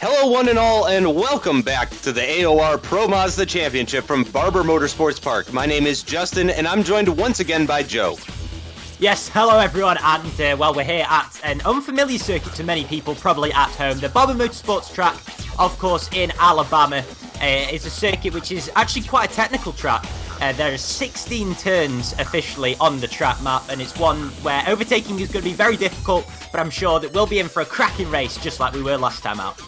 Hello one and all, and welcome back to the AOR Pro Mazda Championship from Barber Motorsports Park. My name is Justin, and I'm joined once again by Joe. Yes, hello everyone, and we're here at an unfamiliar circuit to many people, probably at home. The Barber Motorsports track, of course, in Alabama, is a circuit which is actually quite a technical track. There are 16 turns officially on the track map, and it's one where overtaking is going to be very difficult, but I'm sure that we'll be in for a cracking race, just like we were last time out.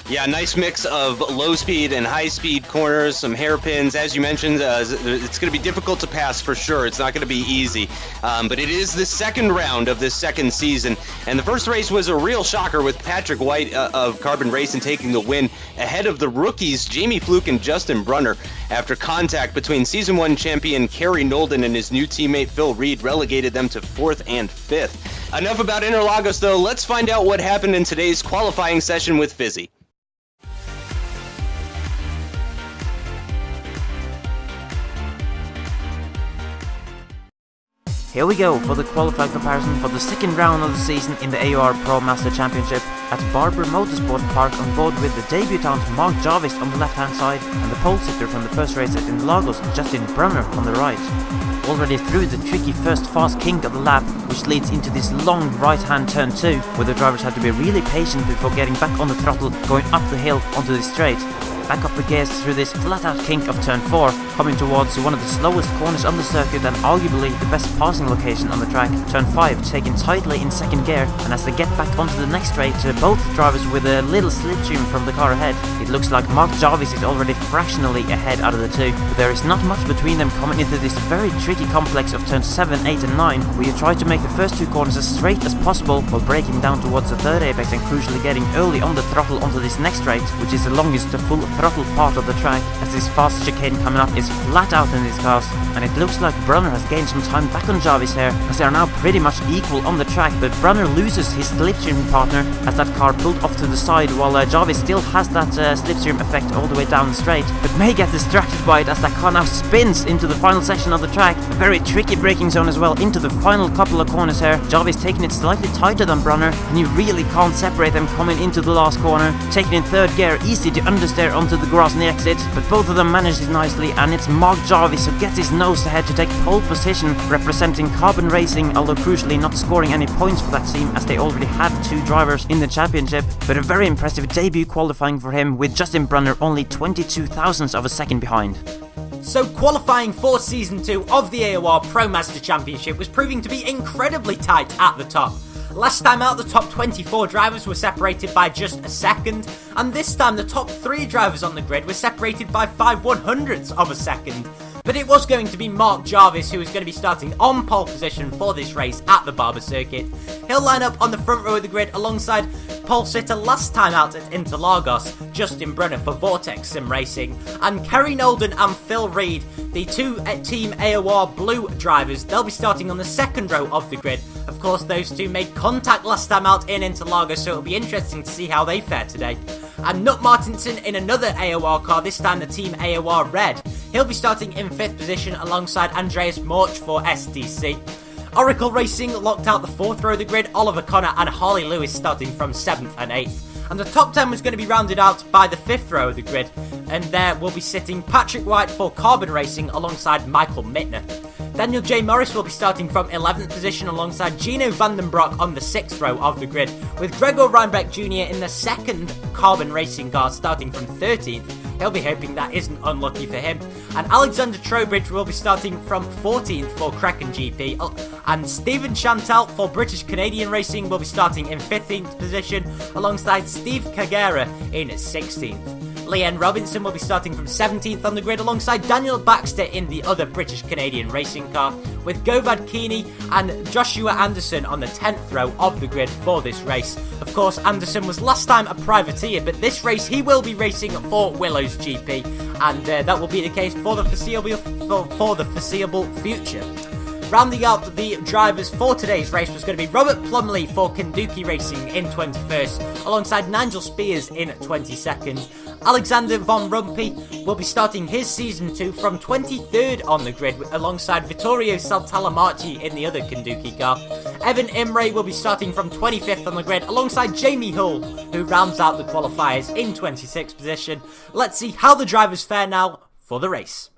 Yeah, nice mix of low-speed and high-speed corners, some hairpins. As you mentioned, it's going to be difficult to pass for sure. It's not going to be easy. But it is the second round of this second season. And the first race was a real shocker with Patrick White of Carbon Racing taking the win ahead of the rookies Jamie Fluke and Justin Brunner after contact between Season 1 champion Kerry Nolden and his new teammate Phil Reed relegated them to 4th and 5th. Enough about Interlagos, though. Let's find out what happened in today's qualifying session with Fizzy. Here we go for the qualifying comparison for the second round of the season in the AOR Pro Mazda Championship at Barber Motorsports Park, on board with the debutant Mark Jarvis on the left hand side and the pole sitter from the first race at Interlagos, Justin Brunner, on the right. Already through the tricky first fast kink of the lap, which leads into this long right hand turn 2, where the drivers had to be really patient before getting back on the throttle going up the hill onto the straight. Back up the gears through this flat-out kink of turn 4, coming towards one of the slowest corners on the circuit and arguably the best passing location on the track. Turn 5 taken tightly in second gear, and as they get back onto the next straight, both drivers with a little slipstream from the car ahead. It looks like Mark Jarvis is already fractionally ahead out of the two, but there is not much between them coming into this very tricky complex of turns 7, 8 and 9, where you try to make the first two corners as straight as possible while braking down towards the third apex and crucially getting early on the throttle onto this next straight, which is the longest full throttle part of the track, as this fast chicane coming up is flat out in these cars, and it looks like Brunner has gained some time back on Jarvis here, as they are now pretty much equal on the track, but Brunner loses his slipstream partner as that car pulled off to the side, while Jarvis still has that slipstream effect all the way down the straight, but may get distracted by it as that car now spins into the final section of the track. A very tricky braking zone as well into the final couple of corners here. Jarvis taking it slightly tighter than Brunner, and you really can't separate them coming into the last corner. Taking in third gear, easy to understeer onto the grass on the exit, but both of them manage it nicely, and it's Mark Jarvis who gets his nose ahead to take pole position, representing Carbon Racing, although crucially not scoring any points for that team as they already had two drivers in the championship, but a very impressive debut qualifying for him, with Justin Brunner only 22 thousandths of a second behind. So qualifying for Season 2 of the AOR Pro Mazda Championship was proving to be incredibly tight at the top. Last time out, the top 24 drivers were separated by just a second, and this time the top 3 drivers on the grid were separated by 5/100ths of a second. But it was going to be Mark Jarvis who was going to be starting on pole position for this race at the Barber circuit. He'll line up on the front row of the grid alongside pole sitter last time out at Interlagos, Justin Brunner for Vortex Sim Racing, and Kerry Nolden and Phil Reed, the two Team AOR Blue drivers. They'll be starting on the second row of the grid. Of course, those two made contact last time out in Interlagos, so it'll be interesting to see how they fare today. And Nut Martinson in another AOR car, this time the Team AOR Red. He'll be starting in 5th position alongside Andreas Morch for SDC. Oracle Racing locked out the 4th row of the grid, Oliver Connor and Harley Lewis starting from 7th and 8th. And the top 10 was going to be rounded out by the 5th row of the grid, and there will be sitting Patrick White for Carbon Racing alongside Michael Mittner. Daniel J. Morris will be starting from 11th position alongside Gino Vandenbroek on the 6th row of the grid, with Gregor Reinbeck Jr. in the second Carbon Racing car starting from 13th. He'll be hoping that isn't unlucky for him. And Alexander Trowbridge will be starting from 14th for Crekkan GP. And Stephen Chantal for British Canadian Racing will be starting in 15th position alongside Steve Kagera in 16th. Leanne Robinson will be starting from 17th on the grid alongside Daniel Baxter in the other British Canadian Racing car, with Govad Keeney and Joshua Anderson on the 10th row of the grid for this race. Of course, Anderson was last time a privateer, but this race he will be racing for Willows GP, and that will be the case for the foreseeable future. Rounding out the drivers for today's race was going to be Robert Plumley for Kentucky Racing in 21st, alongside Nigel Spears in 22nd. Alexander Von Rumpi will be starting his Season 2 from 23rd on the grid, alongside Vittorio Saltalamacci in the other Kentucky car. Evan Imre will be starting from 25th on the grid, alongside Jamie Hull, who rounds out the qualifiers in 26th position. Let's see how the drivers fare now for the race.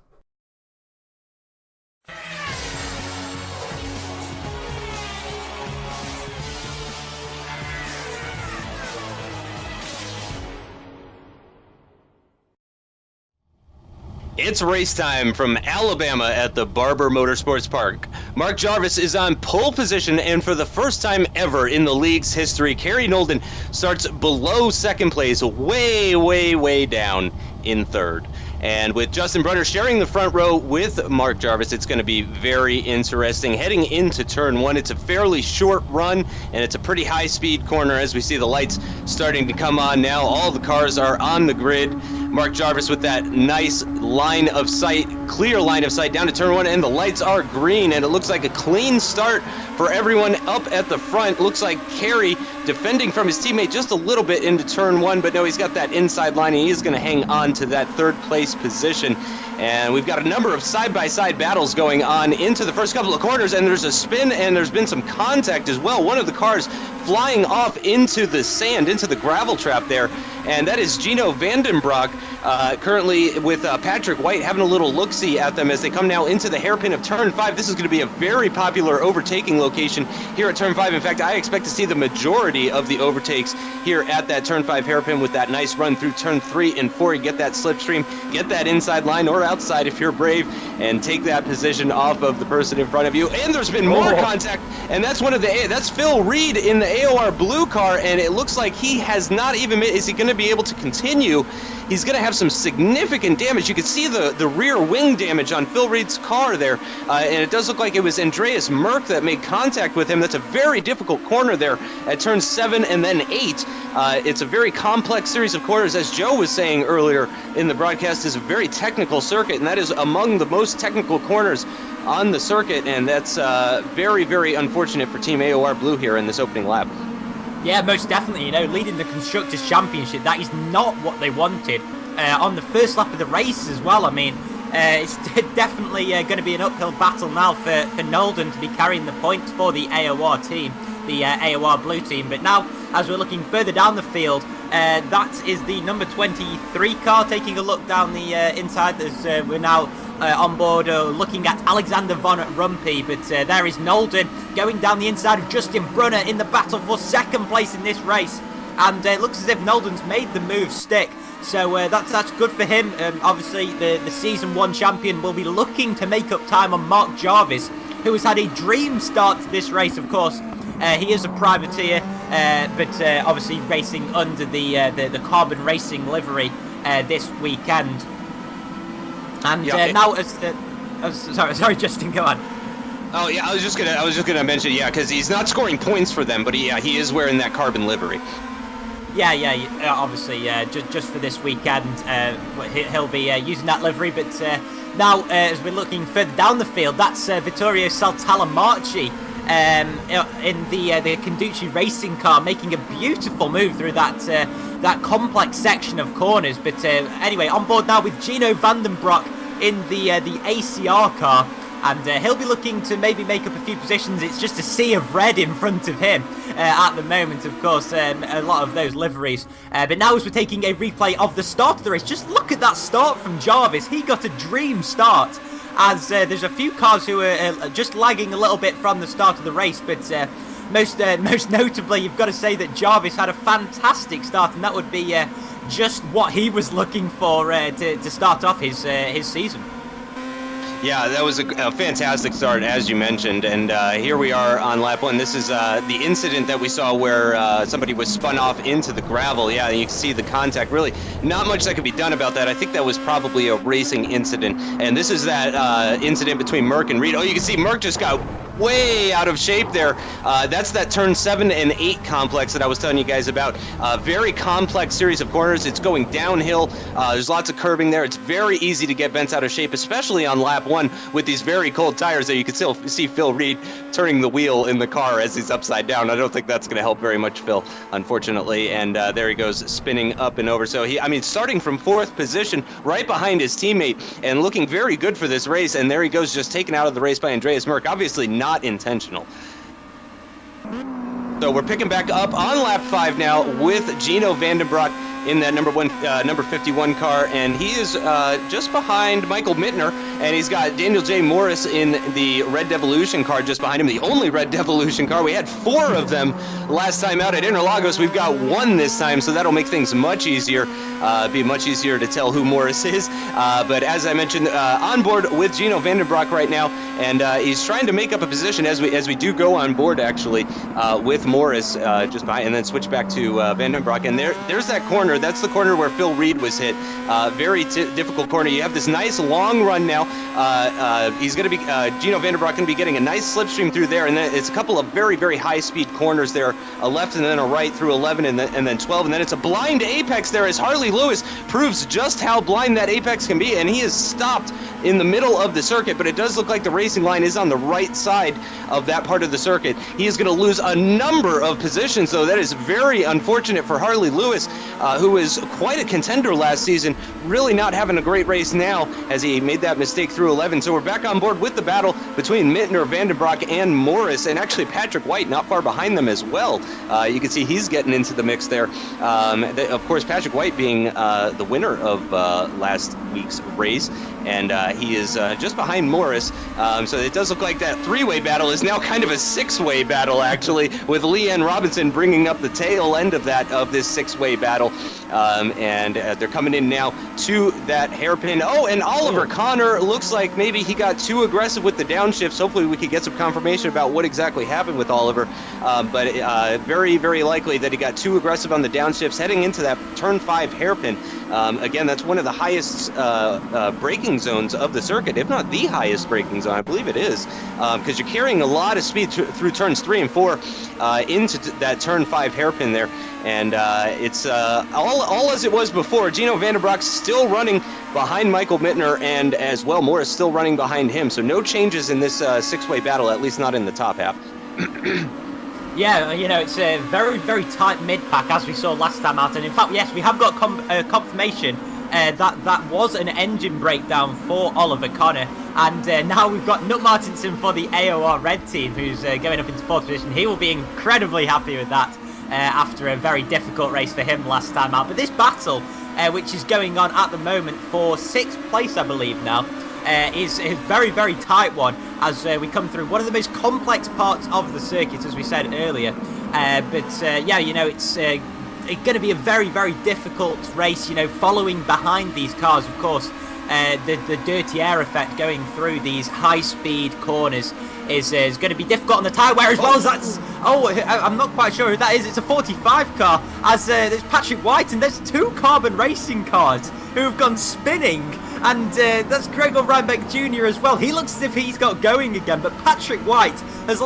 It's race time from Alabama at the Barber Motorsports Park. Mark Jarvis is on pole position, and for the first time ever in the league's history, Kerry Nolden starts below second place, way down in third. And with Justin Brunner sharing the front row with Mark Jarvis, it's going to be very interesting. Heading into turn one, it's a fairly short run, and it's a pretty high-speed corner as we see the lights starting to come on now. All the cars are on the grid. Mark Jarvis with that nice line of sight, clear line of sight down to turn one, and the lights are green, and it looks like a clean start for everyone up at the front. Looks like Kerry defending from his teammate just a little bit into turn one, but no, he's got that inside line, and he is going to hang on to that third place position. And we've got a number of side-by-side battles going on into the first couple of corners, and there's a spin, and there's been some contact as well. One of the cars flying off into the sand, into the gravel trap there, and that is Gino Vandenbroek, currently with Patrick White having a little look-see at them as they come now into the hairpin of turn 5. This is going to be a very popular overtaking location here at turn 5. In fact, I expect to see the majority of the overtakes here at that turn 5 hairpin with that nice run through turn 3 and 4. You get that slipstream, get that inside line or outside if you're brave, and take that position off of the person in front of you. And there's been more contact, and that's Phil Reed in the AOR blue car, and it looks like he has not even made, is he going to be able to continue? He's going to have some significant damage. You can see the rear wing damage on Phil Reed's car there, and it does look like it was Andreas Merck that made contact with him. That's a very difficult corner there at turn 7 and then 8. It's a very complex series of corners, as Joe was saying earlier in the broadcast. Is a very technical circuit, and that is among the most technical corners on the circuit, and that's very unfortunate for Team AOR Blue here in this opening lap. Yeah, most definitely. Leading the Constructors' Championship, that is not what they wanted on the first lap of the race as well. I mean, it's definitely going to be an uphill battle now for Nolden to be carrying the points for the AOR team, the AOR Blue team. But now, as we're looking further down the field, that is the number 23 car taking a look down the inside. As we're now on board looking at Alexander Von Rumpi, but there is Nolden going down the inside of Justin Brunner in the battle for second place in this race, and it looks as if Nolden's made the move stick, so that's good for him. Obviously the Season 1 champion will be looking to make up time on Mark Jarvis, who has had a dream start to this race. Of course, he is a privateer, but obviously racing under the Carbon Racing livery this weekend. And now, sorry, Justin, go on. Oh yeah, I was just gonna mention, because he's not scoring points for them, but he is wearing that carbon livery. Yeah, obviously, just for this weekend, he'll be using that livery. But now, as we're looking further down the field, that's Vittorio Saltalamacci in the Kentucky Racing car, making a beautiful move through that complex section of corners. But anyway, on board now with Gino Vandenbroek in the ACR car, and he'll be looking to maybe make up a few positions. It's just a sea of red in front of him at the moment, of course, a lot of those liveries. But now, as we're taking a replay of the start of the race, just look at that start from Jarvis. He got a dream start, as there's a few cars who are just lagging a little bit from the start of the race, but most notably, you've got to say that Jarvis had a fantastic start, and that would be just what he was looking for to start off his season. Yeah, that was a fantastic start, as you mentioned, and here we are on lap 1. This is the incident that we saw where somebody was spun off into the gravel. Yeah, you can see the contact. Really, not much that could be done about that. I think that was probably a racing incident, and this is that incident between Merck and Reed. Oh, you can see Merck just got way out of shape there. That's that turn 7 and 8 complex that I was telling you guys about. Very complex series of corners. It's going downhill. There's lots of curving there. It's very easy to get bents out of shape, especially on lap 1 with these very cold tires there. You can still see Phil Reed turning the wheel in the car as he's upside down. I don't think that's going to help very much, Phil, unfortunately. And there he goes, spinning up and over. So starting from 4th position, right behind his teammate, and looking very good for this race. And there he goes, just taken out of the race by Andreas Merck. Obviously not intentional. So we're picking back up on lap 5 now with Gino Vandenbroek in that number 51 car, and he is just behind Michael Mittner, and he's got Daniel J. Morris in the Red Devolution car just behind him, the only Red Devolution car. We had 4 of them last time out at Interlagos. We've got 1 this time, so that'll make things much easier. Be much easier to tell who Morris is. But as I mentioned, on board with Gino Vandenbroek right now, and he's trying to make up a position as we do go on board actually with Morris just behind, and then switch back to Vandenbroek. And there's that corner. That's the corner where Phil Reed was hit. Very difficult corner. You have this nice long run now. He's going to be Gino Vandenbroek going to be getting a nice slipstream through there, and then it's a couple of very, very high-speed corners there, a left and then a right through 11 and then 12, and then it's a blind apex there as Harley Lewis proves just how blind that apex can be, and he is stopped in the middle of the circuit, but it does look like the racing line is on the right side of that part of the circuit. He is going to lose a number of positions, so that is very unfortunate for Harley Lewis, who was quite a contender last season, really not having a great race now as he made that mistake through 11. So we're back on board with the battle between Mittner, Vandenbroek, and Morris, and actually Patrick White not far behind them as well. You can see he's getting into the mix there. Of course, Patrick White being the winner of last week's race, and he is just behind Morris. So it does look like that 3-way battle is now kind of a 6-way battle, actually, with Leanne Robinson bringing up the tail end of this 6-way battle. And they're coming in now to that hairpin. Oh, and Oliver Connor looks like maybe he got too aggressive with the downshifts. Hopefully we could get some confirmation about what exactly happened with Oliver. But very, very likely that he got too aggressive on the downshifts heading into that turn 5 hairpin. Again, that's one of the highest braking zones of the circuit, if not the highest braking zone. I believe it is, because you're carrying a lot of speed through turns 3 and 4 into that turn 5 hairpin there. And it's all as it was before. Gino Vandenbroek still running behind Michael Mittner, and as well Morris still running behind him. So no changes in this 6-way battle, at least not in the top half. Yeah, it's a very, very tight mid-pack, as we saw last time out. And in fact, yes, we have got confirmation that was an engine breakdown for Oliver Connor. And now we've got Nutt Martinson for the AOR Red team, who's going up into 4th position. He will be incredibly happy with that after a very difficult race for him last time out. But this battle, which is going on at the moment for 6th place, I believe now, is a very, very tight one as we come through one of the most complex parts of the circuit, as we said earlier. It's going to be a very, very difficult race, following behind these cars, of course. The dirty air effect going through these high-speed corners is going to be difficult on the tyre wear, as well as that's... I'm not quite sure who that is. It's a 45 car, as there's Patrick White, and there's 2 Carbon Racing cars who have gone spinning, and that's Gregor Reinbeck Jr. as well. He looks as if he's got going again, but Patrick White has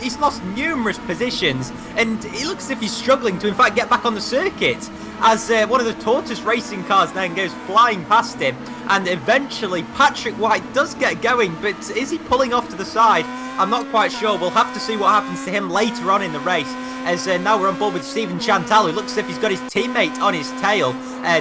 he's lost numerous positions, and he looks as if he's struggling to, in fact, get back on the circuit, as one of the Tortoise Racing cars then goes flying past him, and eventually Patrick White does get going, but is he pulling off to the side? I'm not quite sure. We'll have to see what happens to him later on in the race, as now we're on board with Stephen Chantal, who looks as if he's got his teammate on his tail,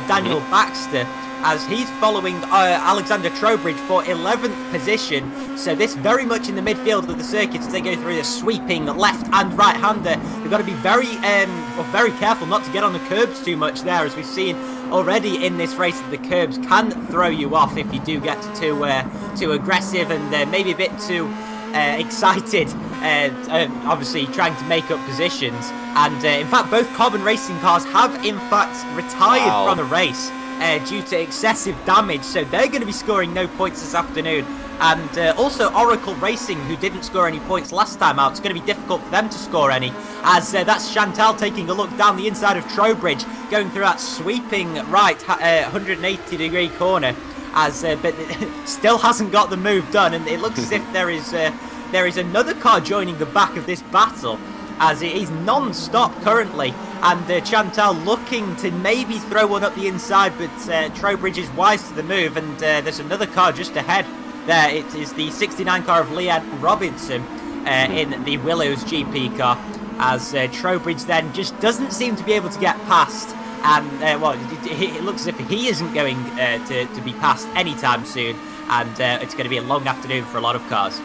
Daniel Baxter, as he's following Alexander Trowbridge for 11th position. So this very much in the midfield of the circuit as they go through the sweeping left and right-hander. They've got to be very careful not to get on the curbs too much there, as we've seen already in this race that the curbs can throw you off if you do get too aggressive and maybe a bit too excited, obviously trying to make up positions. And in fact, both Carbon Racing cars have in fact retired from the race due to excessive damage, so they're going to be scoring no points this afternoon. And also Oracle Racing, who didn't score any points last time out, it's going to be difficult for them to score any, as that's Chantal taking a look down the inside of Trowbridge, going through that sweeping right 180-degree corner, but still hasn't got the move done, and it looks as if there is there is another car joining the back of this battle, as it is non-stop currently, and Chantal looking to maybe throw one up the inside, but Trowbridge is wise to the move, and there's another car just ahead there. It is the 69 car of Leanne Robinson in the Willows GP car, as Trowbridge then just doesn't seem to be able to get past, and it looks as if he isn't going to be passed anytime soon, and it's going to be a long afternoon for a lot of cars.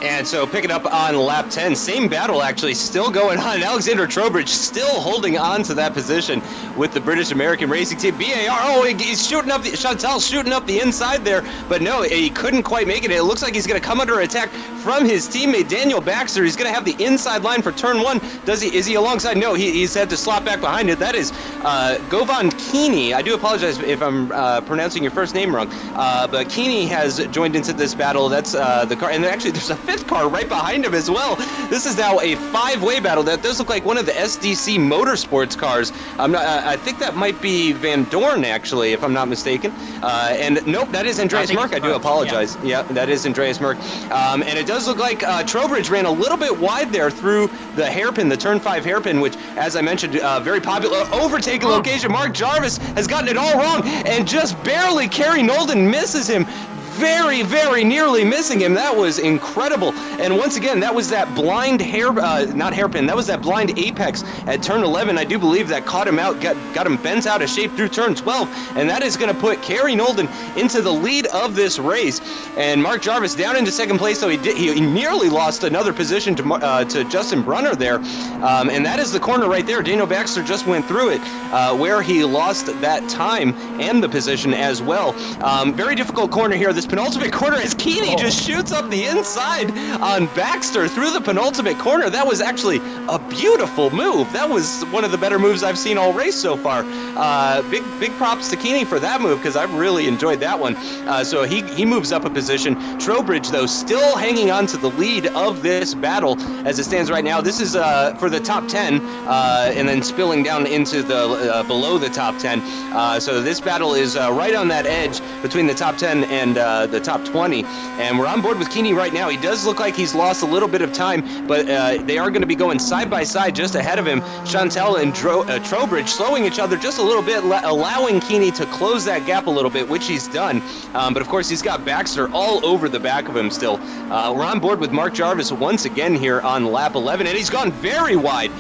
And so picking up on lap 10, same battle actually still going on. Alexander Trowbridge still holding on to that position with the British American Racing Team. BAR, he's shooting up, Chantal's shooting up the inside there, but no, he couldn't quite make it. It looks like he's going to come under attack from his teammate Daniel Baxter. He's going to have the inside line for turn 1. Is he alongside? No, he's had to slot back behind it. That is Govan Keeney. I do apologize if I'm pronouncing your first name wrong, but Keeney has joined into this battle. That's the car, and actually there's a 5th car right behind him as well. This is now a 5-way battle. That does look like one of the SDC Motorsports cars. I think that might be Van Dorn, actually, if I'm not mistaken. And nope, that is Andreas Merck. I do apologize. Yeah, that is Andreas Merck. And it does look like Trowbridge ran a little bit wide there through the hairpin, the turn 5 hairpin, which, as I mentioned, very popular overtaking location. Mark Jarvis has gotten it all wrong, and just barely Kerry Nolden misses him. Very, very nearly missing him. That was incredible. And once again, that was that blind not hairpin, that was that blind apex at turn 11. I do believe that caught him out, got him bent out of shape through turn 12, and that is going to put Kerry Nolden into the lead of this race. And Mark Jarvis down into second place, so he nearly lost another position to Justin Brunner there. And that is the corner right there. Daniel Baxter just went through it, where he lost that time and the position as well. Very difficult corner here. This penultimate corner as Keeney just shoots up the inside on Baxter through the penultimate corner. That was actually a beautiful move. That was one of the better moves I've seen all race so far. Big props to Keeney for that move, because I really enjoyed that one. So he moves up a position. Trowbridge, though, still hanging on to the lead of this battle as it stands right now. This is for the top 10, and then spilling down into the below the top 10. So this battle is right on that edge between the top 10 and the top 20, and we're on board with Keeney right now. He does look like he's lost a little bit of time, but they are going to be going side by side just ahead of him. Chantal and Trowbridge slowing each other just a little bit, allowing Keeney to close that gap a little bit, which he's done. But of course, he's got Baxter all over the back of him still. We're on board with Mark Jarvis once again here on lap 11, and he's gone very wide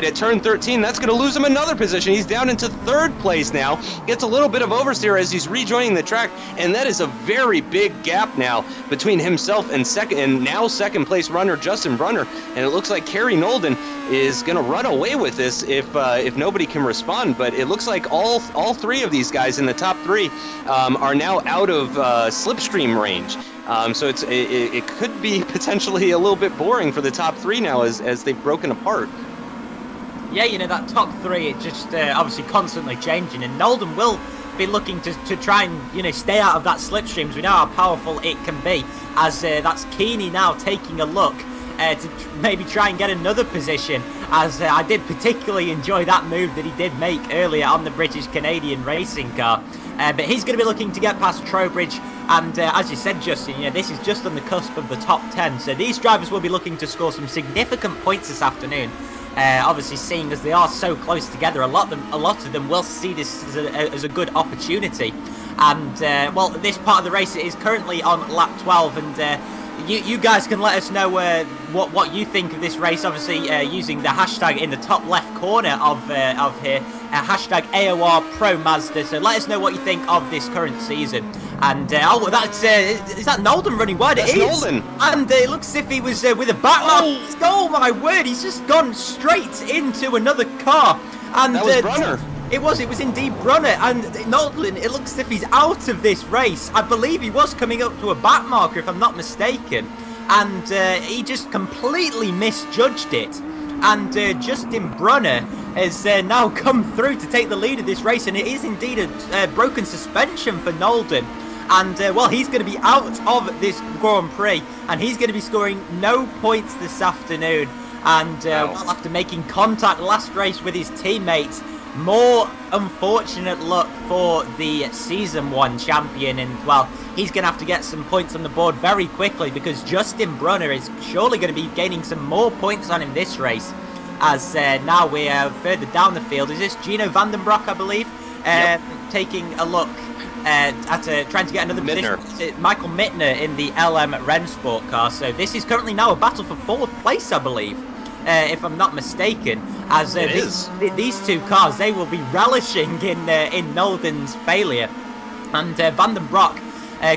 at turn 13. That's going to lose him another position. He's down into 3rd place now. Gets a little bit of oversteer as he's rejoining the track, and that is a very big gap now between himself and second place runner Justin Brunner, and it looks like Kerry Nolden is going to run away with this if nobody can respond. But it looks like all 3 of these guys in the top 3 are now out of slipstream range. So it could be potentially a little bit boring for the top 3 now as they've broken apart. Yeah, that top 3, it's just obviously constantly changing, and Nolden will be looking to try and stay out of that slipstream. We know how powerful it can be, as that's Keeney now taking a look to maybe try and get another position, as I did particularly enjoy that move that he did make earlier on the British Canadian racing car. But he's going to be looking to get past Trowbridge, and as you said, Justin, this is just on the cusp of the top 10, so these drivers will be looking to score some significant points this afternoon. Obviously, seeing as they are so close together, a lot of them will see this as a good opportunity. And this part of the race is currently on lap 12, and you guys can let us know what you think of this race. Obviously, using the hashtag in the top left corner of here, hashtag AOR Pro Mazda. So let us know what you think of this current season. And is that Nolden running wide? That's it is. Nolden. And it looks as if he was with a backmark. Oh my word! He's just gone straight into another car. And that was Brunner. It was indeed Brunner, and Nolden, it looks as if he's out of this race. I believe he was coming up to a back marker, if I'm not mistaken, and he just completely misjudged it. And Justin Brunner has now come through to take the lead of this race, and it is indeed a broken suspension for Nolden. And, he's going to be out of this Grand Prix, and he's going to be scoring no points this afternoon. And after making contact last race with his teammates, More unfortunate luck for the Season 1 champion, and, well, he's going to have to get some points on the board very quickly because Justin Brunner is surely going to be gaining some more points on him this race. As now we're further down the field. Is this Gino Vandenbroek, I believe? Yep. Taking a look at trying to get another Mittner. position. Michael Mittner in the LM Rennsport car. So this is currently now a battle for 4th place, I believe. If I'm not mistaken, as these two cars, they will be relishing in Nolden's failure. And Vandenbroek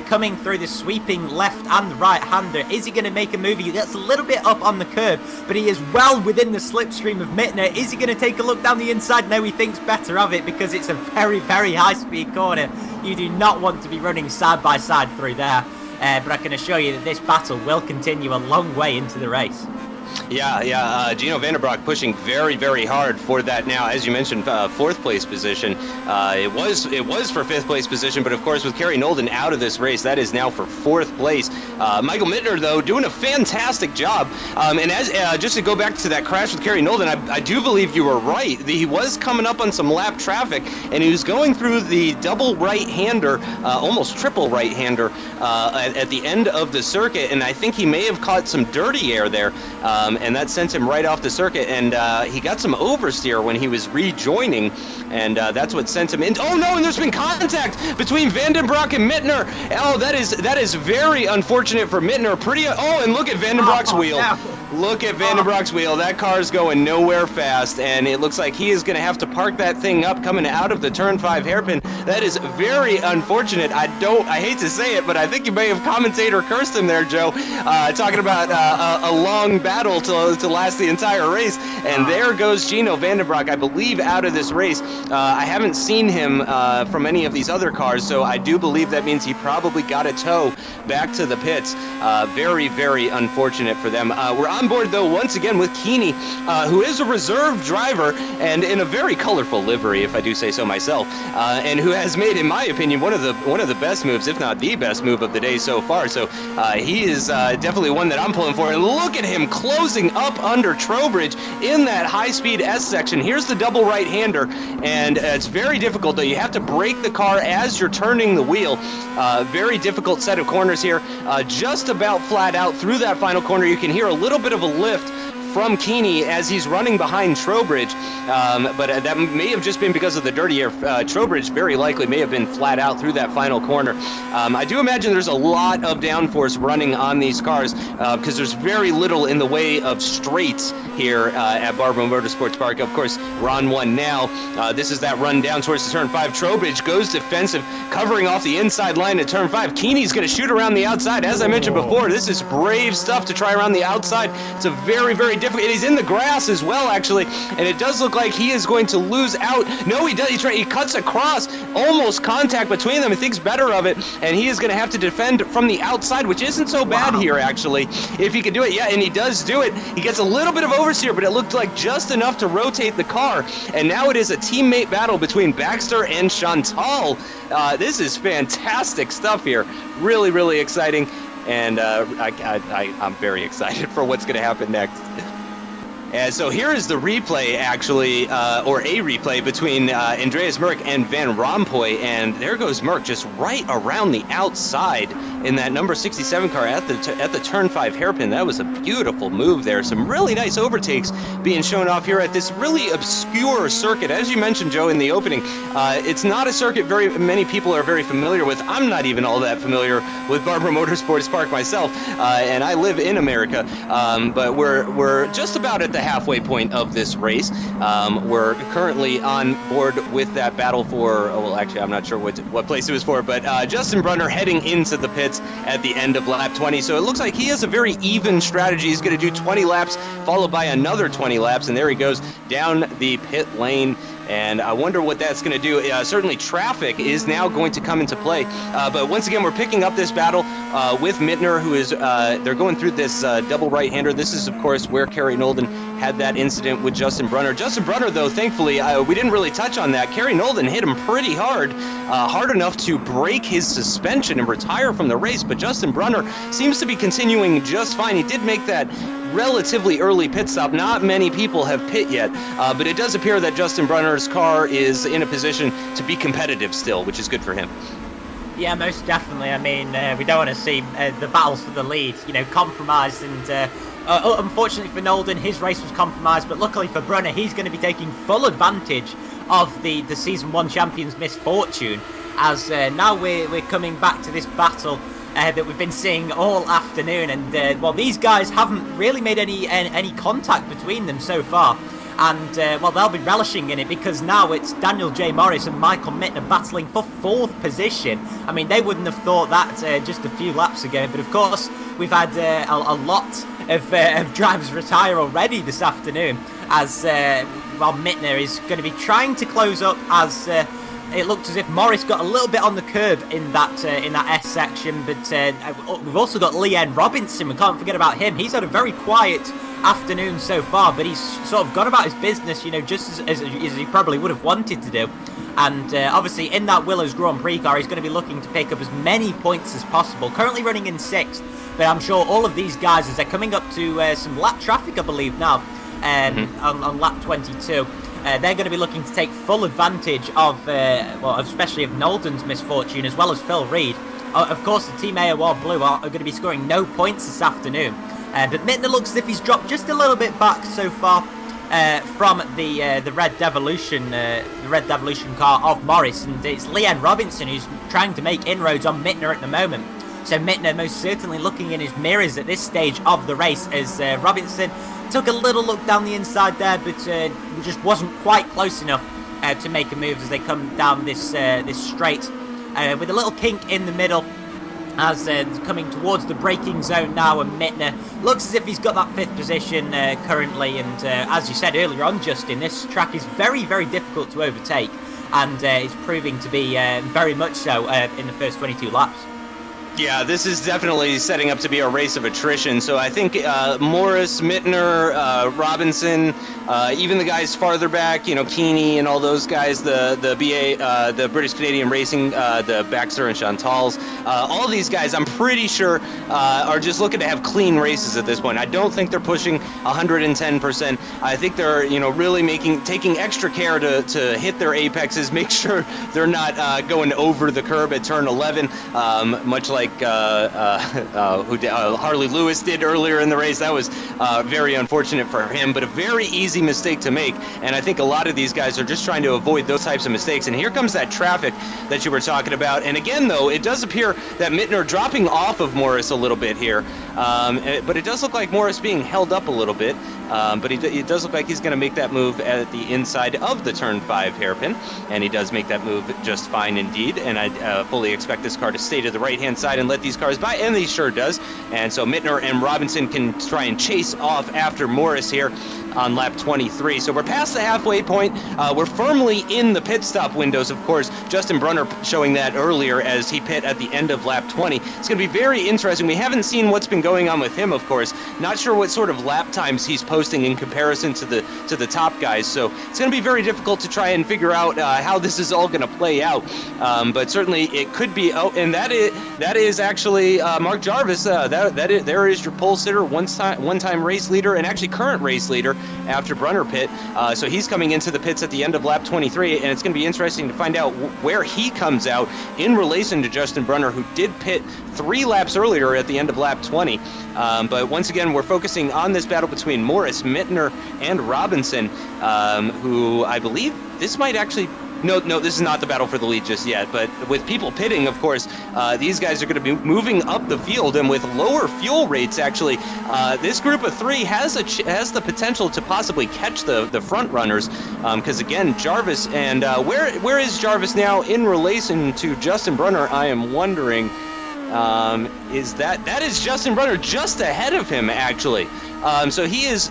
coming through the sweeping left and right-hander. Is he going to make a move? He gets a little bit up on the curb, but he is well within the slipstream of Mittner. Is he going to take a look down the inside? No, he thinks better of it because it's a very, very high-speed corner. You do not want to be running side-by-side through there. But I can assure you that this battle will continue a long way into the race. Yeah. Gino Vandenbroek pushing very, very hard for that now. As you mentioned, 4th place position. It was for 5th place position, but of course with Kerry Nolden out of this race, that is now for 4th place. Michael Mittner, though, doing a fantastic job. And as just to go back to that crash with Kerry Nolden, I do believe you were right. He was coming up on some lap traffic, and he was going through the double right-hander, almost triple right-hander, at the end of the circuit, and I think he may have caught some dirty air there. And that sent him right off the circuit, and he got some oversteer when he was rejoining, and that's what sent him in. Oh no, and there's been contact between Vandenbroek and Mittner. Oh, that is very unfortunate for Mittner. And look at Vandenbroek's wheel. No. Look at Vandenbroek's wheel. That car's going nowhere fast, and it looks like he is going to have to park that thing up coming out of the turn 5 hairpin. That is very unfortunate. I hate to say it, but I think you may have commentator cursed him there, Joe, talking about a long battle to last the entire race. And there goes Gino Vandenbroek, I believe, out of this race. I haven't seen him from any of these other cars, so I do believe that means he probably got a tow back to the pits. Very, very unfortunate for them. We're on board, though, once again with Qualy, who is a reserve driver and in a very colorful livery, if I do say so myself, and who has made, in my opinion, one of the best moves, if not the best move of the day so far. So he is definitely one that I'm pulling for. And look at him closing up under Trowbridge in that high-speed S section. Here's the double right-hander, and it's very difficult, though. You have to brake the car as you're turning the wheel. Very difficult set of corners here. Just about flat out through that final corner. You can hear a little bit of a lift from Qualy as he's running behind Trowbridge, but that may have just been because of the dirty air. Trowbridge very likely may have been flat out through that final corner. I do imagine there's a lot of downforce running on these cars because there's very little in the way of straights here at Barber Motorsports Park. Of course, we're on one now. This is that run down towards the turn 5. Trowbridge goes defensive, covering off the inside line at turn 5. Qualy's going to shoot around the outside. As I mentioned before, this is brave stuff to try around the outside. It's a very, very difficult. And he's in the grass as well, actually, and it does look like he is going to lose out. No, he does. He cuts across, almost contact between them. He thinks better of it, and he is going to have to defend from the outside, which isn't so bad here, actually, if he can do it. Yeah, and he does do it. He gets a little bit of oversteer, but it looked like just enough to rotate the car, and now it is a teammate battle between Baxter and Chantal. This is fantastic stuff here. Really, really exciting, and I'm very excited for what's going to happen next. And so here is the replay, actually, or a replay between Andreas Merck and Van Rompuy, and there goes Merck just right around the outside in that number 67 car at the turn 5 hairpin. That was a beautiful move there. Some really nice overtakes being shown off here at this really obscure circuit. As you mentioned, Joe, in the opening, it's not a circuit very many people are very familiar with. I'm not even all that familiar with Barber Motorsports Park myself, and I live in America, but we're just about at the halfway point of this race. We're currently on board with that battle for, well, actually, I'm not sure what place it was for, but Justin Brunner heading into the pits at the end of lap 20. So it looks like he has a very even strategy. He's going to do 20 laps, followed by another 20 laps, and there he goes down the pit lane. And I wonder what that's going to do. Certainly traffic is now going to come into play. But once again, we're picking up this battle with Mittner, who is, they're going through this double right-hander. This is, of course, where Kerry Nolden had that incident with Justin Brunner. Justin Brunner, though, thankfully, we didn't really touch on that. Kerry Nolden hit him pretty hard, hard enough to break his suspension and retire from the race, but Justin Brunner seems to be continuing just fine. He did make that relatively early pit stop. Not many people have pit yet, but it does appear that Justin Brunner's car is in a position to be competitive still, which is good for him. Yeah, most definitely. I mean, we don't want to see the battles for the lead, compromised. And unfortunately for Nolden, his race was compromised. But luckily for Brunner, he's going to be taking full advantage of the Season 1 champion's misfortune. As now we're coming back to this battle that we've been seeing all afternoon. And, well, these guys haven't really made any contact between them so far. And, well, they'll be relishing in it because now it's Daniel J. Morris and Michael Mittner battling for 4th position. I mean, they wouldn't have thought that just a few laps ago. But, of course, we've had a lot of drivers retire already this afternoon as, well, Mittner is going to be trying to close up as it looked as if Morris got a little bit on the curb in that S section. But we've also got Leanne Robinson. We can't forget about him. He's had a very quiet afternoon so far, but he's sort of gone about his business, just as he probably would have wanted to do. And obviously in that Willows Grand Prix car, he's going to be looking to pick up as many points as possible. Currently running in 6th, but I'm sure all of these guys, as they're coming up to some lap traffic, I believe now, on lap 22, they're going to be looking to take full advantage of, well, especially of Nolden's misfortune, as well as Phil Reed. Of course, the Team AOR Blue are going to be scoring no points this afternoon. But Mittner looks as if he's dropped just a little bit back so far from the Red Devolution, car of Morris, and it's Leanne Robinson who's trying to make inroads on Mittner at the moment. So Mittner most certainly looking in his mirrors at this stage of the race as Robinson took a little look down the inside there, but just wasn't quite close enough to make a move as they come down this straight with a little kink in the middle. As coming towards the braking zone now, and Mittner looks as if he's got that 5th position currently. And as you said earlier on, Justin, this track is very, very difficult to overtake, and it's proving to be very much so in the first 22 laps. Yeah, this is definitely setting up to be a race of attrition. So I think Morris, Mittner, Robinson, even the guys farther back, Keeney and all those guys, the BA, the British Canadian Racing, the Baxter and Chantals, all these guys, I'm pretty sure are just looking to have clean races at this point. I don't think they're pushing 110%. I think they're, really taking extra care to hit their apexes, make sure they're not going over the curb at turn 11, much like Harley Lewis did earlier in the race. That was very unfortunate for him, but a very easy mistake to make, and I think a lot of these guys are just trying to avoid those types of mistakes. And here comes that traffic that you were talking about, and again, though, it does appear that Mittner dropping off of Morris a little bit here, but it does look like Morris being held up a little bit, but it does look like he's going to make that move at the inside of the turn 5 hairpin, and he does make that move just fine indeed, and I fully expect this car to stay to the right-hand side and let these cars by, and he sure does. And so Mittner and Robinson can try and chase off after Morris here on lap 23. So we're past the halfway point. We're firmly in the pit stop windows, of course. Justin Brunner showing that earlier as he pit at the end of lap 20. It's going to be very interesting. We haven't seen what's been going on with him, of course. Not sure what sort of lap times he's posting in comparison to the top guys. So it's going to be very difficult to try and figure out how this is all going to play out. But certainly it could be. Oh, and that is actually Mark Jarvis. There is your pole sitter, one-time race leader, and actually current race leader after Brunner pit. So he's coming into the pits at the end of lap 23, and it's going to be interesting to find out where he comes out in relation to Justin Brunner, who did pit 3 laps earlier at the end of lap 20. But once again, we're focusing on this battle between Morris, Mittner, and Robinson, who I believe this might actually... No, this is not the battle for the lead just yet, but with people pitting, of course, these guys are going to be moving up the field, and with lower fuel rates, actually, this group of 3 has the potential to possibly catch the front runners, because again, Jarvis, and where is Jarvis now in relation to Justin Brunner? I am wondering, is that is Justin Brunner just ahead of him, actually. So he is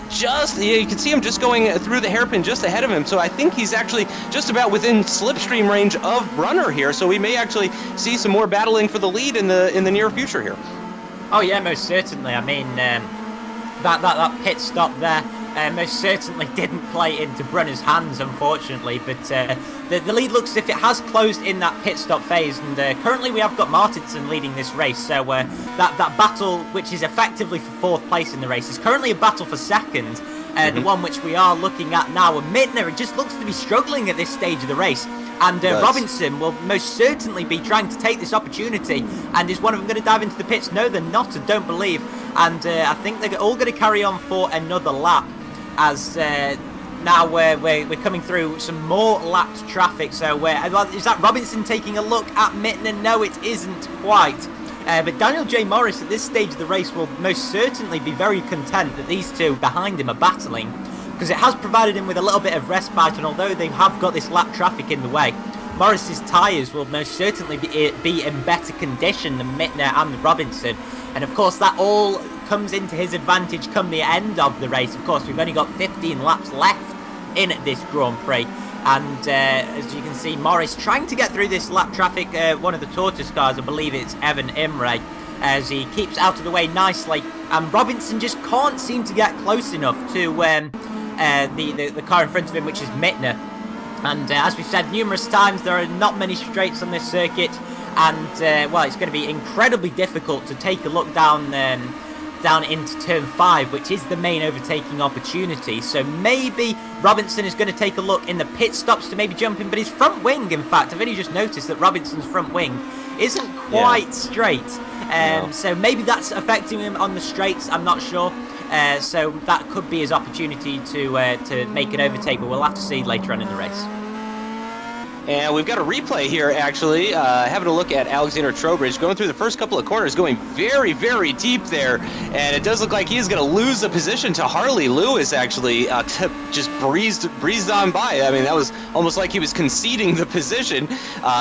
you can see him just going through the hairpin just ahead of him. So I think he's actually just about within slipstream range of Brunner here. So we may actually see some more battling for the lead in the near future here. Oh yeah, most certainly. I mean, that pit stop there most certainly didn't play into Brunner's hands, unfortunately, but the lead looks as if it has closed in that pit stop phase, and currently we have got Martinson leading this race, so that battle, which is effectively for 4th place in the race, is currently a battle for 2nd, the one which we are looking at now, and Mittner just looks to be struggling at this stage of the race. And Robinson will most certainly be trying to take this opportunity. And is one of them going to dive into the pits? No, they're not, I don't believe. And I think they're all going to carry on for another lap. As now we're coming through some more lapped traffic. So is that Robinson taking a look at Mittner? No, it isn't quite. But Daniel J. Morris at this stage of the race will most certainly be very content that these two behind him are battling, because it has provided him with a little bit of respite, and although they have got this lap traffic in the way, Morris's tyres will most certainly be in better condition than Mittner and Robinson, and of course that all comes into his advantage come the end of the race. Of course, we've only got 15 laps left in this Grand Prix, and as you can see, Morris trying to get through this lap traffic. One of the Tortoise cars, I believe it's Evan Imre, as he keeps out of the way nicely, and Robinson just can't seem to get close enough to the car in front of him, which is Mittner. And as we've said numerous times, there are not many straights on this circuit, and well, it's going to be incredibly difficult to take a look down into turn 5, which is the main overtaking opportunity. So maybe Robinson is going to take a look in the pit stops to maybe jump in, but his front wing, in fact, I've only just noticed that Robinson's front wing isn't quite straight. No. So maybe that's affecting him on the straights, I'm not sure. So that could be his opportunity to make an overtake, but we'll have to see later on in the race. And we've got a replay here, actually, having a look at Alexander Trowbridge going through the first couple of corners, going very, very deep there, and it does look like he's going to lose the position to Harley Lewis, actually, just breezed on by. I mean, that was almost like he was conceding the position.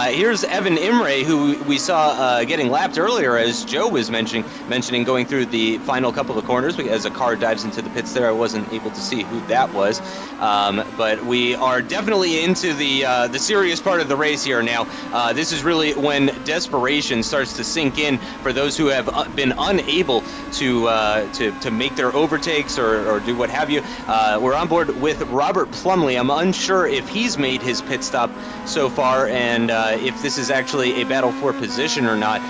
Here's Evan Imre, who we saw getting lapped earlier, as Joe was mentioning going through the final couple of corners. As a car dives into the pits there, I wasn't able to see who that was, but we are definitely into the serious part of the race here now. This is really when desperation starts to sink in for those who have been unable to make their overtakes or do what have you. We're on board with Robert Plumley. I'm unsure if he's made his pit stop so far and if this is actually a battle for position or not,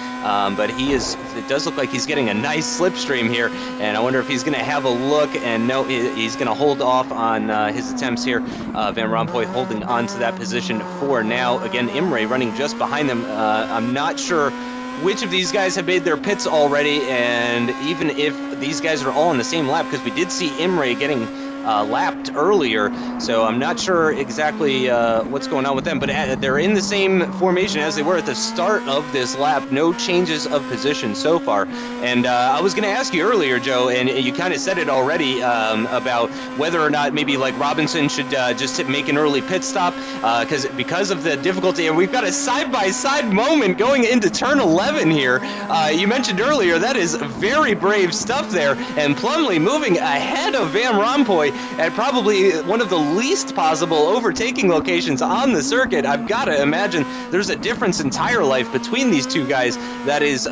but it does look like he's getting a nice slipstream here, and I wonder if he's going to have a look, and no, he's going to hold off on his attempts here. Van Rompuy holding on to that position for now. Again, Imre running just behind them. I'm not sure which of these guys have made their pits already, and even if these guys are all on the same lap, because we did see Imre getting lapped earlier, so I'm not sure exactly what's going on with them, but they're in the same formation as they were at the start of this lap. No changes of position so far. And I was going to ask you earlier, Joe, and you kind of said it already, about whether or not maybe like Robinson should just make an early pit stop because of the difficulty, and we've got a side-by-side moment going into turn 11 here. You mentioned earlier that is very brave stuff there, and Plumley moving ahead of Van Rompuy at probably one of the least possible overtaking locations on the circuit. I've got to imagine there's a difference in tire life between these two guys that is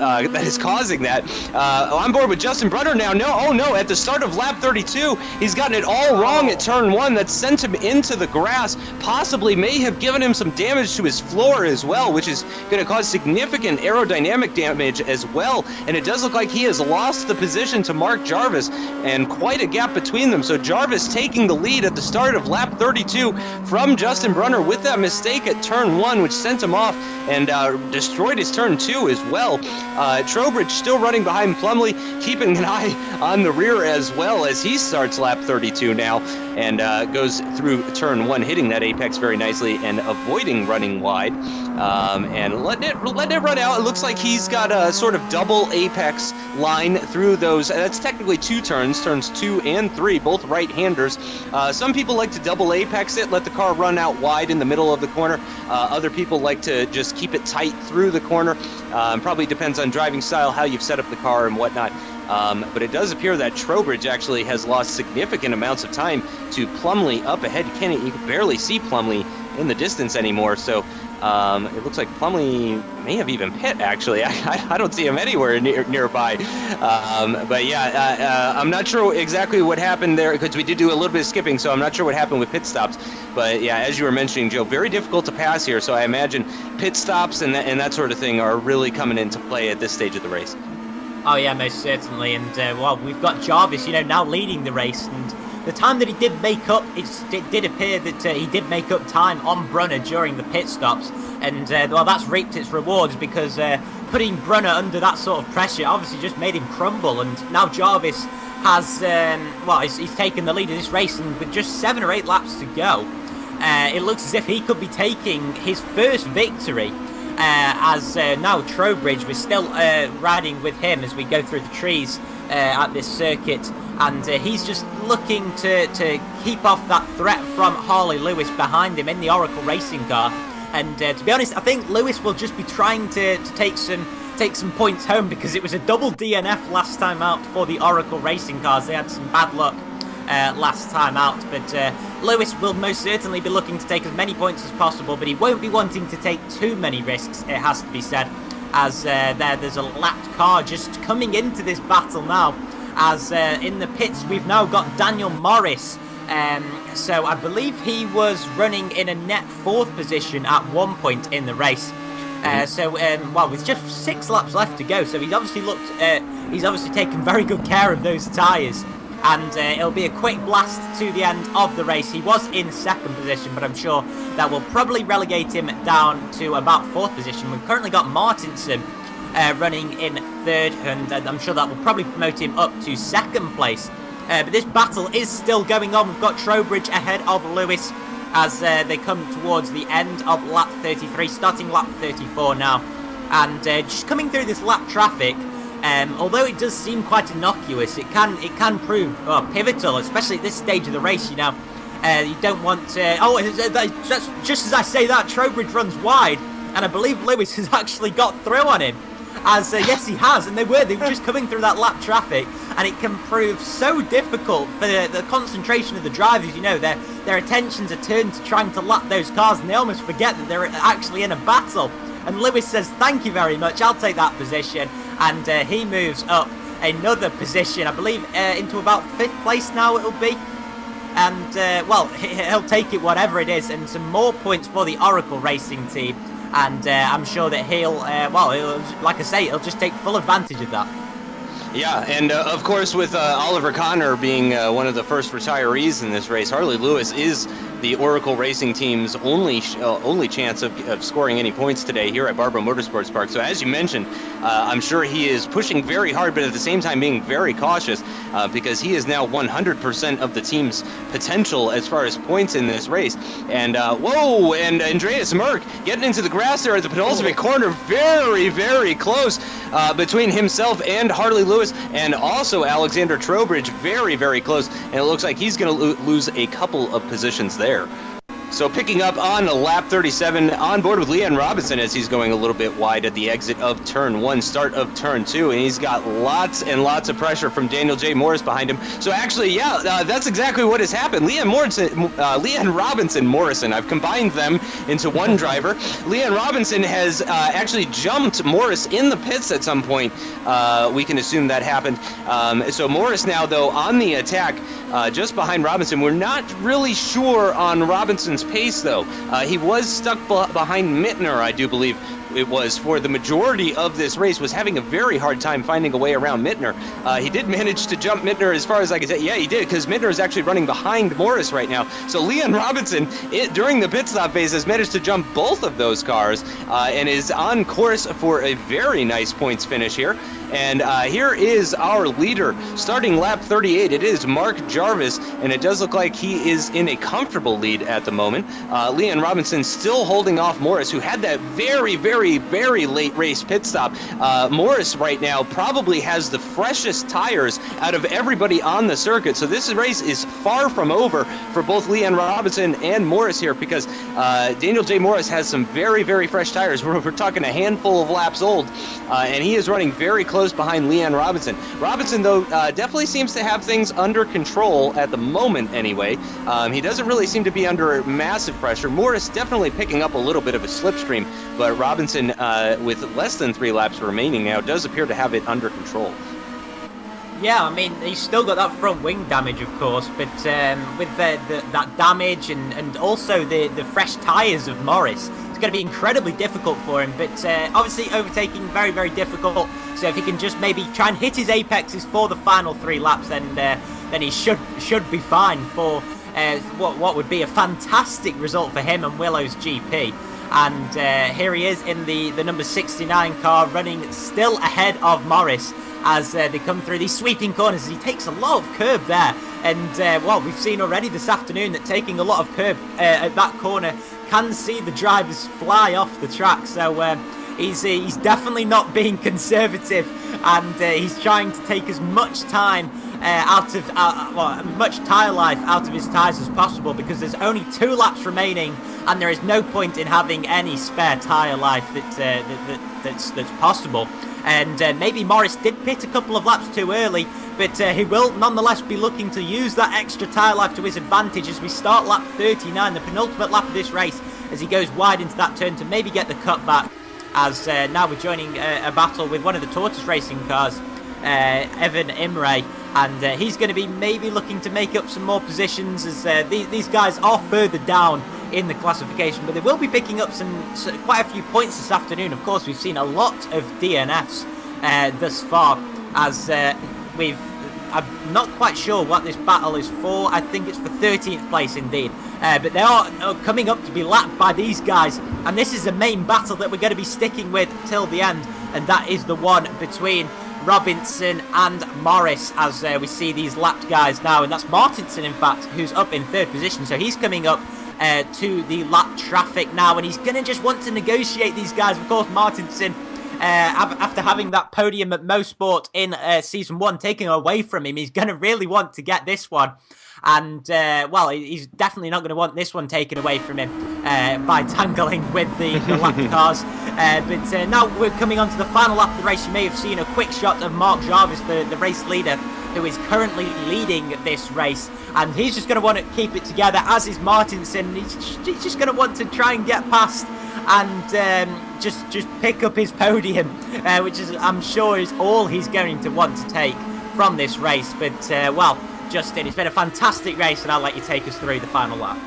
causing that. On board with Justin Brunner now. No, at the start of lap 32, he's gotten it all wrong at turn 1. That sent him into the grass, possibly may have given him some damage to his floor as well, which is going to cause significant aerodynamic damage as well. And it does look like he has lost the position to Mark Jarvis, and quite a gap between them. So Jarvis taking the lead at the start of lap 32 from Justin Brunner with that mistake at turn 1, which sent him off and destroyed his turn 2 as well. Trowbridge still running behind Plumley, keeping an eye on the rear as well as he starts lap 32 now and goes through turn 1, hitting that apex very nicely and avoiding running wide and letting it run out. It looks like he's got a sort of double apex line through those. That's technically 2 turns 2 and 3, both right-handers. Some people like to double apex it, let the car run out wide in the middle of the corner. Other people like to just keep it tight through the corner. Probably depends on driving style, how you've set up the car and whatnot. But it does appear that Trowbridge actually has lost significant amounts of time to Plumley up ahead. You can barely see Plumley in the distance anymore. So it looks like Plumley may have even pit, actually. I don't see him anywhere nearby. But yeah, I'm not sure exactly what happened there, because we did do a little bit of skipping, so I'm not sure what happened with pit stops. But yeah, as you were mentioning, Joe, very difficult to pass here, so I imagine pit stops and that sort of thing are really coming into play at this stage of the race. Oh yeah, most certainly. And well, we've got Jarvis, now leading the race, and the time that he did make up, it did appear that he did make up time on Brunner during the pit stops, and well, that's reaped its rewards, because putting Brunner under that sort of pressure obviously just made him crumble. And now Jarvis has, well, he's taken the lead of this race, and with just 7 or 8 laps to go, it looks as if he could be taking his first victory. As now Trowbridge, we're still riding with him as we go through the trees at this circuit, and he's just looking to keep off that threat from Harley Lewis behind him in the Oracle racing car. And to be honest, I think Lewis will just be trying to take some points home, because it was a double DNF last time out for the Oracle racing cars. They had some bad luck last time out, but Lewis will most certainly be looking to take as many points as possible, but he won't be wanting to take too many risks, it has to be said, as there's a lapped car just coming into this battle now, as in the pits we've now got Daniel Morris. So I believe he was running in a net 4th position at one point in the race. Well, with just 6 laps left to go, so he's obviously taken very good care of those tyres. And it'll be a quick blast to the end of the race. He was in 2nd position, but I'm sure that will probably relegate him down to about 4th position. We've currently got Martinson running in 3rd, and I'm sure that will probably promote him up to 2nd place. But this battle is still going on. We've got Trowbridge ahead of Lewis as they come towards the end of lap 33, starting lap 34 now. And just coming through this lap traffic, although it does seem quite innocuous, it can prove pivotal, especially at this stage of the race. You don't want to... Oh, just as I say that, Trowbridge runs wide, and I believe Lewis has actually got through on him. As yes, he has, and they were just coming through that lap traffic, and it can prove so difficult for the concentration of the drivers. Their attentions are turned to trying to lap those cars, and they almost forget that they're actually in a battle. And Lewis says, "Thank you very much, I'll take that position." And he moves up another position, I believe, into about 5th place now it'll be. And, well, he'll take it whatever it is, and some more points for the Oracle racing team. And I'm sure that he'll, like I say, he'll just take full advantage of that. Yeah, and of course, with Oliver Connor being one of the first retirees in this race, Harley Lewis is the Oracle Racing team's only chance of scoring any points today here at Barber Motorsports Park. So as you mentioned, I'm sure he is pushing very hard, but at the same time being very cautious, because he is now 100% of the team's potential as far as points in this race. And whoa, and Andreas Merck getting into the grass there at the penultimate corner, very, very close between himself and Harley Lewis, and also Alexander Trowbridge, very, very close. And it looks like he's going to lose a couple of positions there. So picking up on lap 37, on board with Leon Robinson as he's going a little bit wide at the exit of turn 1, start of turn 2, and he's got lots and lots of pressure from Daniel J. Morris behind him. So actually, yeah, that's exactly what has happened. Leon Robinson Morrison, I've combined them into one driver. Leon Robinson has actually jumped Morris in the pits at some point. We can assume that happened. So Morris now, though, on the attack, just behind Robinson. We're not really sure on Robinson's pace, though. He was stuck behind Mittner, I do believe it was, for the majority of this race, was having a very hard time finding a way around Mittner. He did manage to jump Mittner as far as I can say. Yeah, he did, because Mittner is actually running behind Morris right now. So Leon Robinson, during the pit stop phase, has managed to jump both of those cars and is on course for a very nice points finish here. And here is our leader, starting lap 38. It is Mark Jarvis, and it does look like he is in a comfortable lead at the moment. Leon Robinson still holding off Morris, who had that very, very very, very late race pit stop. Morris right now probably has the freshest tires out of everybody on the circuit, so this race is far from over for both Leon Robinson and Morris here, because Daniel J. Morris has some very, very fresh tires. We're talking a handful of laps old, and he is running very close behind Leon Robinson. Robinson, though, definitely seems to have things under control at the moment anyway. He doesn't really seem to be under massive pressure. Morris definitely picking up a little bit of a slipstream, but Robinson, with less than 3 laps remaining now, does appear to have it under control. Yeah, I mean, he's still got that front wing damage, of course, but with that damage and also the fresh tyres of Morris, it's going to be incredibly difficult for him. But obviously overtaking very, very difficult. So if he can just maybe try and hit his apexes for the final 3 laps, then he should be fine for what would be a fantastic result for him and Willow's GP. And here he is in the number 69 car, running still ahead of Morris as they come through these sweeping corners. He takes a lot of curb there, and well, we've seen already this afternoon that taking a lot of curb at that corner can see the drivers fly off the track. So he's definitely not being conservative, and he's trying to take as much time much tyre life out of his tyres as possible, because there's only 2 laps remaining and there is no point in having any spare tyre life that's possible. And maybe Morris did pit a couple of laps too early, but he will nonetheless be looking to use that extra tyre life to his advantage as we start lap 39, the penultimate lap of this race, as he goes wide into that turn to maybe get the cut back. As now we're joining a battle with one of the Tortoise Racing cars, Evan Imre, and he's going to be maybe looking to make up some more positions, as these guys are further down in the classification, but they will be picking up quite a few points this afternoon. Of course, we've seen a lot of DNFs thus far, as I'm not quite sure what this battle is for. I think it's for 13th place indeed, but they are coming up to be lapped by these guys, and this is the main battle that we're going to be sticking with till the end, and that is the one between Robinson and Morris, as we see these lapped guys now, and that's Martinson, in fact, who's up in 3rd position. So he's coming up to the lap traffic now, and he's going to just want to negotiate these guys. Of course, Martinson, after having that podium at Mosport in Season 1 taken away from him, he's going to really want to get this one. And, well, he's definitely not going to want this one taken away from him by tangling with the lapped cars. But now we're coming on to the final lap of the race. You may have seen a quick shot of Mark Jarvis, the race leader, who is currently leading this race. And he's just going to want to keep it together, as is Martinson. He's just going to want to try and get past and just pick up his podium, which is, I'm sure, is all he's going to want to take from this race. But, well, Justin, it's been a fantastic race, and I'll let you take us through the final lap.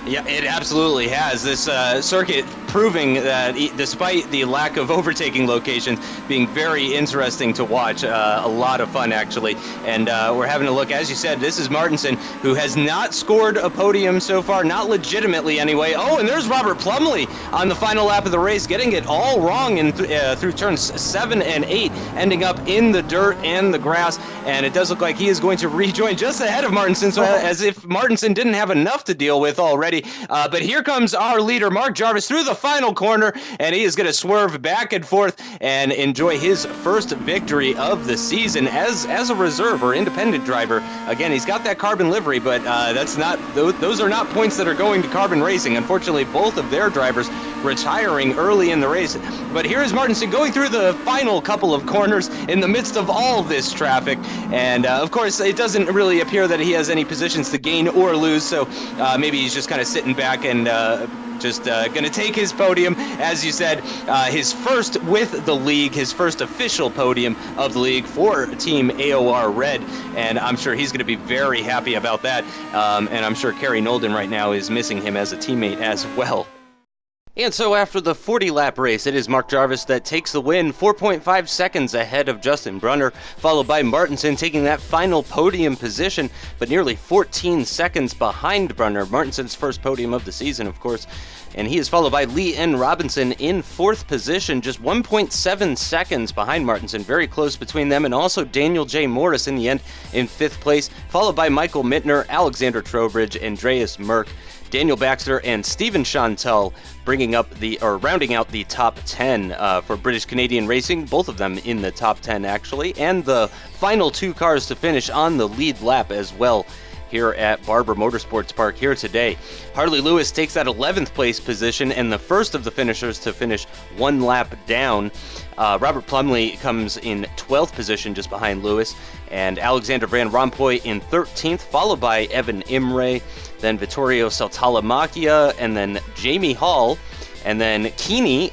Yeah, it absolutely has. This circuit proving that despite the lack of overtaking locations, being very interesting to watch. A lot of fun, actually. And we're having a look. As you said, this is Martinson, who has not scored a podium so far, not legitimately anyway. Oh, and there's Robert Plumley on the final lap of the race, getting it all wrong through turns 7 and 8, ending up in the dirt and the grass. And it does look like he is going to rejoin just ahead of Martinson, so as if Martinson didn't have enough to deal with already. But here comes our leader, Mark Jarvis, through the final corner, and he is going to swerve back and forth and enjoy his first victory of the season as a reserve or independent driver. Again, he's got that carbon livery, but those are not points that are going to Carbon Racing. Unfortunately, both of their drivers retiring early in the race. But here is Martinson going through the final couple of corners in the midst of all this traffic. And of course, it doesn't really appear that he has any positions to gain or lose, so maybe he's just kind of sitting back and just going to take his podium, as you said, his first with the league, his first official podium of the league for Team AOR Red, and I'm sure he's going to be very happy about that, and I'm sure Kerry Nolden right now is missing him as a teammate as well. And so after the 40-lap race, it is Mark Jarvis that takes the win, 4.5 seconds ahead of Justin Brunner, followed by Martinson taking that final podium position, but nearly 14 seconds behind Brunner. Martinson's first podium of the season, of course. And he is followed by Lee N. Robinson in 4th position, just 1.7 seconds behind Martinson, very close between them, and also Daniel J. Morris in the end in 5th place, followed by Michael Mittner, Alexander Trowbridge, Andreas Merck, Daniel Baxter and Stephen Chantel rounding out the top 10 for British Canadian Racing, both of them in the top 10 actually, and the final 2 cars to finish on the lead lap as well here at Barber Motorsports Park here today. Harley Lewis takes that 11th place position and the first of the finishers to finish 1 lap down. Robert Plumley comes in 12th position just behind Lewis, and Alexander Van Rompuy in 13th, followed by Evan Imre, then Vittorio Saltalamacchia, and then Jamie Hall, and then Qualy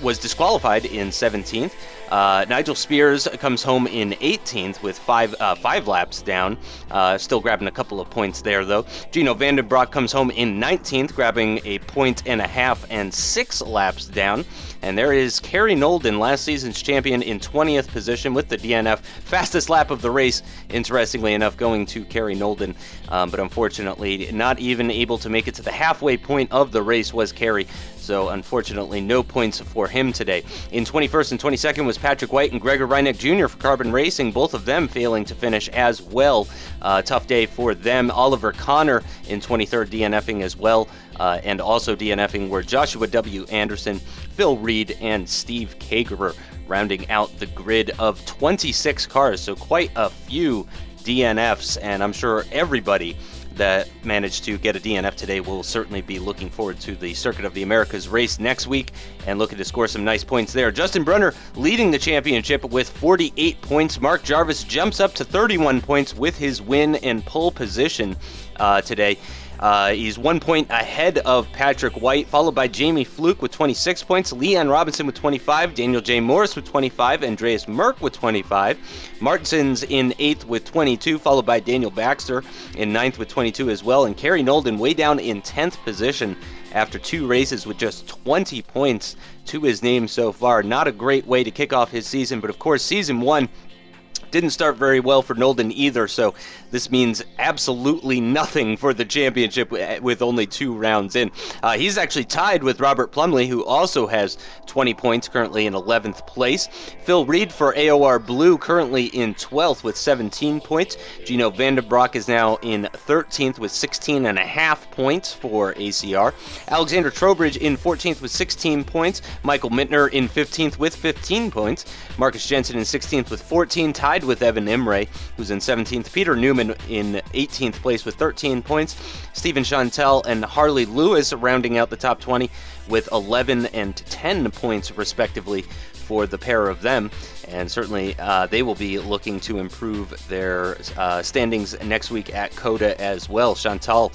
was disqualified in 17th. Nigel Spears comes home in 18th with five laps down, still grabbing a couple of points there though. Gino Vandenbroek comes home in 19th, grabbing a 1.5 points and 6 laps down. And there is Kerry Nolden, last season's champion, in 20th position with the DNF. Fastest lap of the race, interestingly enough, going to Kerry Nolden. But unfortunately, not even able to make it to the halfway point of the race was Kerry. So unfortunately, no points for him today. In 21st and 22nd was Patrick White and Gregor Reineck Jr. for Carbon Racing, both of them failing to finish as well. Tough day for them. Oliver Connor in 23rd DNFing as well. And also DNFing were Joshua W. Anderson, Phil Reed, and Steve Kagerer, rounding out the grid of 26 cars. So quite a few DNFs, and I'm sure everybody that managed to get a DNF today will certainly be looking forward to the Circuit of the Americas race next week and looking to score some nice points there. Justin Brunner leading the championship with 48 points. Mark Jarvis jumps up to 31 points with his win and pole position today. He's 1 point ahead of Patrick White, followed by Jamie Fluke with 26 points, Leon Robinson with 25, Daniel J. Morris with 25, Andreas Merck with 25. Martinson's in 8th with 22, followed by Daniel Baxter in 9th with 22 as well, and Kerry Nolden way down in 10th position after 2 races with just 20 points to his name so far. Not a great way to kick off his season, but of course season 1 didn't start very well for Nolden either, so this means absolutely nothing for the championship with only 2 rounds in. He's actually tied with Robert Plumley, who also has 20 points, currently in 11th place. Phil Reed for AOR Blue, currently in 12th with 17 points. Gino Vandenbroek is now in 13th with 16.5 points for ACR. Alexander Trowbridge in 14th with 16 points. Michael Mittner in 15th with 15 points. Marcus Jensen in 16th with 14, tied with Evan Imre, who's in 17th. Peter Newman in 18th place with 13 points. Stephen Chantel and Harley Lewis rounding out the top 20 with 11 and 10 points respectively for the pair of them. And certainly they will be looking to improve their standings next week at COTA as well. Chantal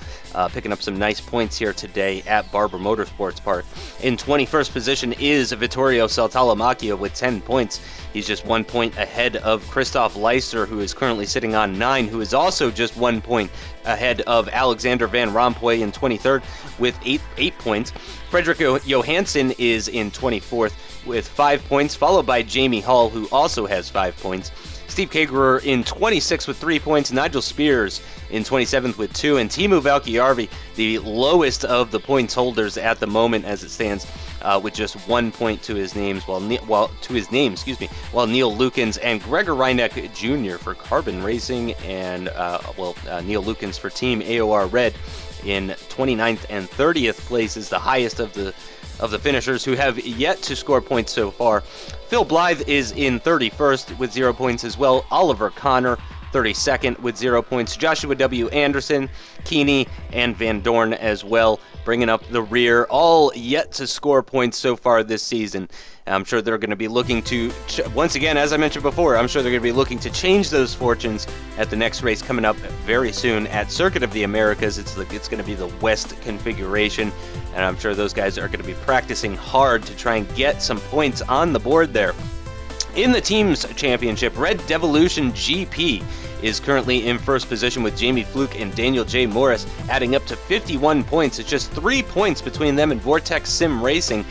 picking up some nice points here today at Barber Motorsports Park. In 21st position is Vittorio Saltalamacchia with 10 points. He's just 1 point ahead of Christoph Leister, who is currently sitting on 9, who is also just 1 point ahead of Alexander Van Rompuy in 23rd with 8 points. Frederick Johansson is in 24th with 5 points, followed by Jamie Hall, who also has 5 points. Steve Kagerer in 26th with 3 points, Nigel Spears in 27th with 2, and Teemu Valkjärvi, the lowest of the points holders at the moment as it stands, with just 1 point to his name, while Neil Lukens and Gregor Reineck Jr. for Carbon Racing and Neil Lukens for Team AOR Red in 29th and 30th place is the highest of the finishers who have yet to score points so far. Phil Blythe is in 31st with 0 points as well. Oliver Connor 32nd with 0 points. Joshua W. Anderson, Keeney, and Van Dorn as well, bringing up the rear, all yet to score points so far this season. I'm sure they're going to be looking to, once again, as I mentioned before, I'm sure they're going to be looking to change those fortunes at the next race coming up very soon at Circuit of the Americas. It's going to be the West configuration, and I'm sure those guys are going to be practicing hard to try and get some points on the board there. In the Teams Championship, Red Devolution GP is currently in first position with Jamie Fluke and Daniel J. Morris, adding up to 51 points. It's just 3 points between them and Vortex Sim Racing,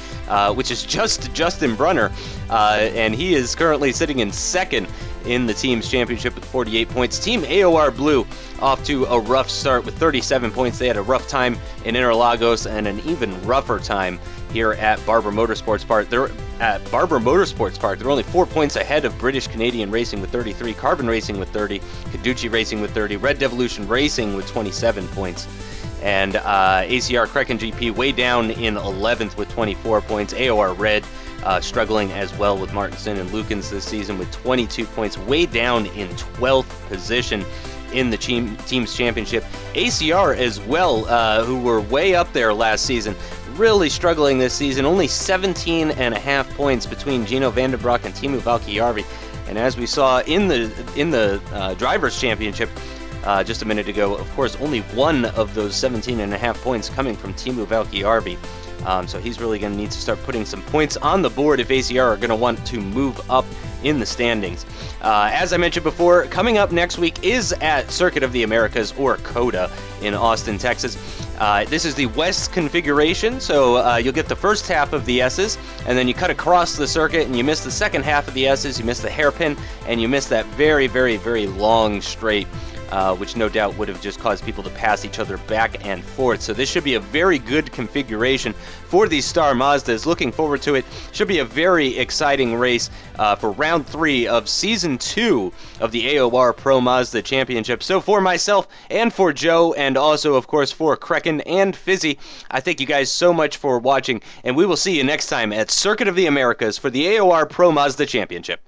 which is just Justin Brunner, and he is currently sitting in second in the Teams Championship with 48 points. Team AOR Blue off to a rough start with 37 points. They had a rough time in Interlagos and an even rougher time here at Barber Motorsports Park. They're only 4 points ahead of British Canadian Racing with 33, Carbon Racing with 30, Caducci Racing with 30, Red Devolution Racing with 27 points. And ACR Crekkan GP way down in 11th with 24 points. AOR Red struggling as well with Martinson and Lukens this season with 22 points, way down in 12th position in the team's championship. ACR as well, who were way up there last season, really struggling this season. Only 17.5 points between Gino Vandenbroek and Teemu Valkjärvi. And as we saw in the Drivers' Championship just a minute ago, of course, only one of those 17.5 points coming from Teemu Valkjärvi. So he's really going to need to start putting some points on the board if ACR are going to want to move up in the standings. As I mentioned before, coming up next week is at Circuit of the Americas, or COTA, in Austin, Texas. This is the West configuration, so you'll get the first half of the S's, and then you cut across the circuit and you miss the second half of the S's, you miss the hairpin, and you miss that very, very, very long straight, which no doubt would have just caused people to pass each other back and forth. So this should be a very good configuration for these Star Mazdas. Looking forward to it. Should be a very exciting race for round 3 of season 2 of the AOR Pro Mazda Championship. So for myself and for Joe, and also of course for Crekkan and Fizzy, I thank you guys so much for watching, and we will see you next time at Circuit of the Americas for the AOR Pro Mazda Championship.